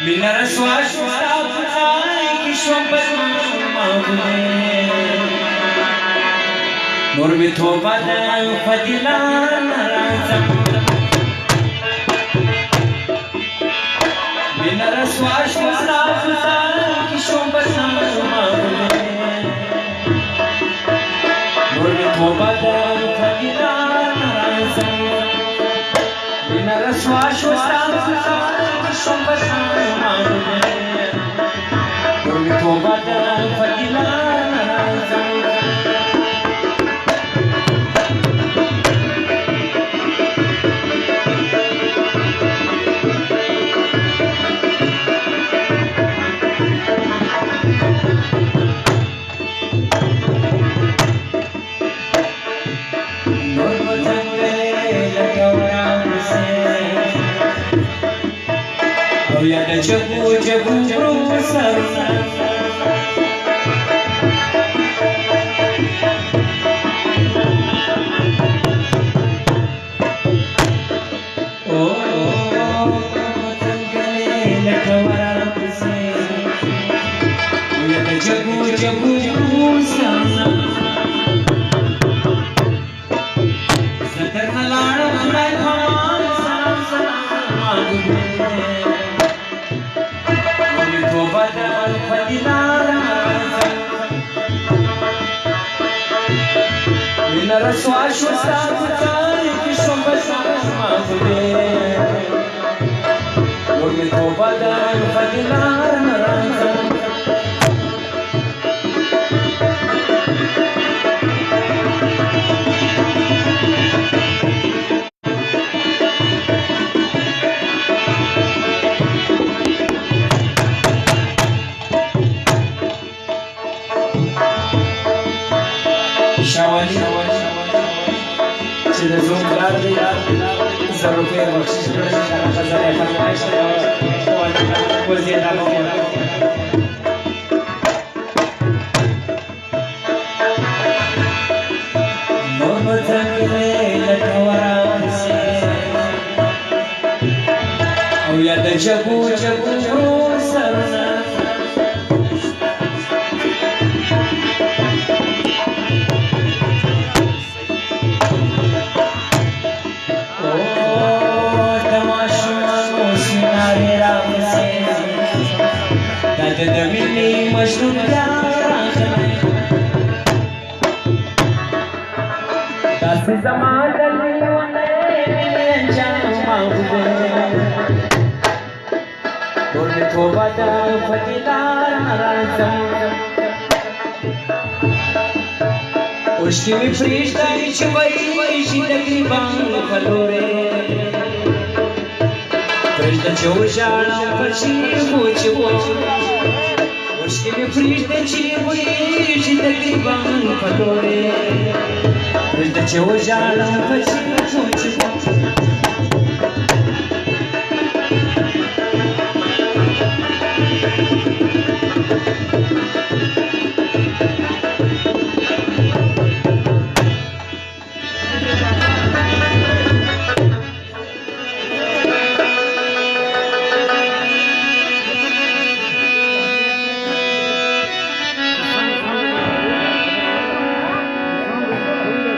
مینا رسوا شوستا پځای کې شوم بس ماغله نور می توبه ده فضیلان راځم مینا رسوا شوستا پځای کې شوم بس ماغله نور می توبه ده فضیلان راځم مینا رسوا شوستا شوم بس ماغله نور می توبه ده فضیلان راځم جگو جگو برو سر جگو جگو برو سر زدر نلانم خدای خمان سلام سلام توبه ده فضیلان مینا رسوا شوستا پځای کې شوم بس ماغله نور می توبه ده فضیلان راځم شوالی چې د زوم کار دی 1000 روپۍ بخشش کړی دی هغه خزانه فرمایش دی وزیر دا نور څنګه لټورا او یا د جګو جګو سرنا د مینې مجنون راغلی داسې زما د لیونۍ انجام ماغله نور مې توبه ده فضیلان راځم اوښکې مې پرېږدئ چې وایي شي د ګریبان کلورې پرېږده چې وژاړم په چیغو چیغو اوښکې مې پرېږده چې وایي شي د ګریبان کلورې پرېږده چې وژاړم په چیغو چیغو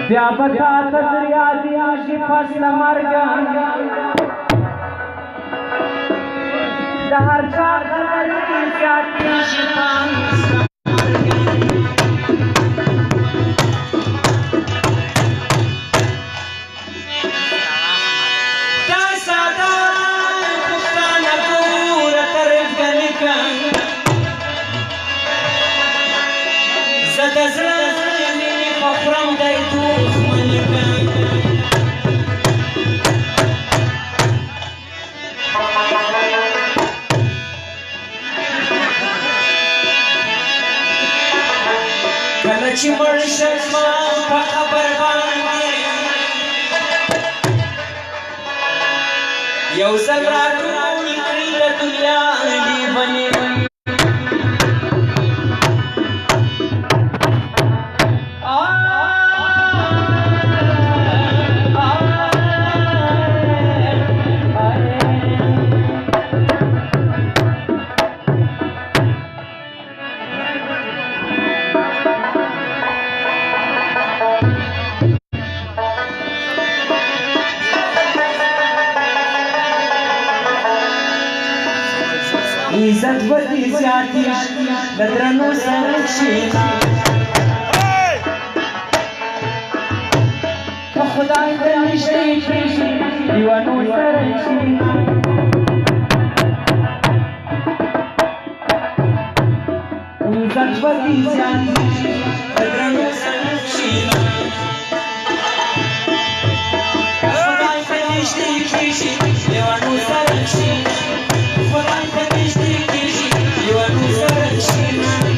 بیا بتا تدریا دیا شي فصل مرګ د هر چا خبرې زیاتې شي دا ساده پښتانه ګوره طرف ګلې کړم زه د زړه خورم دی دوست ملکم کله چې مړ شم په خبر باندې یو ځل راټول کړي د دنیا لیونې عزت به دې زیاتېږي د درنو سره کښېنه که خدای ته نږدې کېږي لیونو سره کښېنه عزت به دې زیاتېږي د درنو سره کښېنه که خدای ته نږدې کېږي لیونو سره کښېنه خدای ته نږدې کېږي لیونو سره کښېنه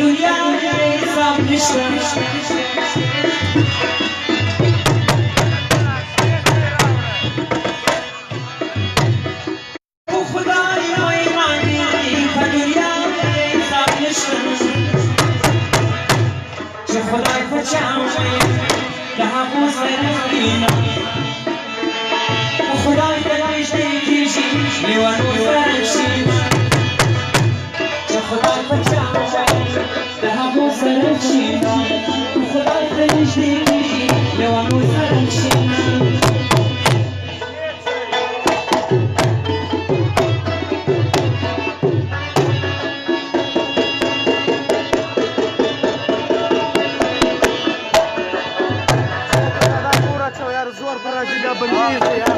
دنیا حساب نشته خو خدای ایمان دی په دنیا حساب نشته چې خدای په چا وایي د هغو سره کښېنه که خدای ته نږدې کېږي لیونو سره کښېنه چې خدای په چا وایي د هغو سره کښېنه خدای ته نږدې کېږي لیونو سره کښېنه زور پر راځي دا بندېږي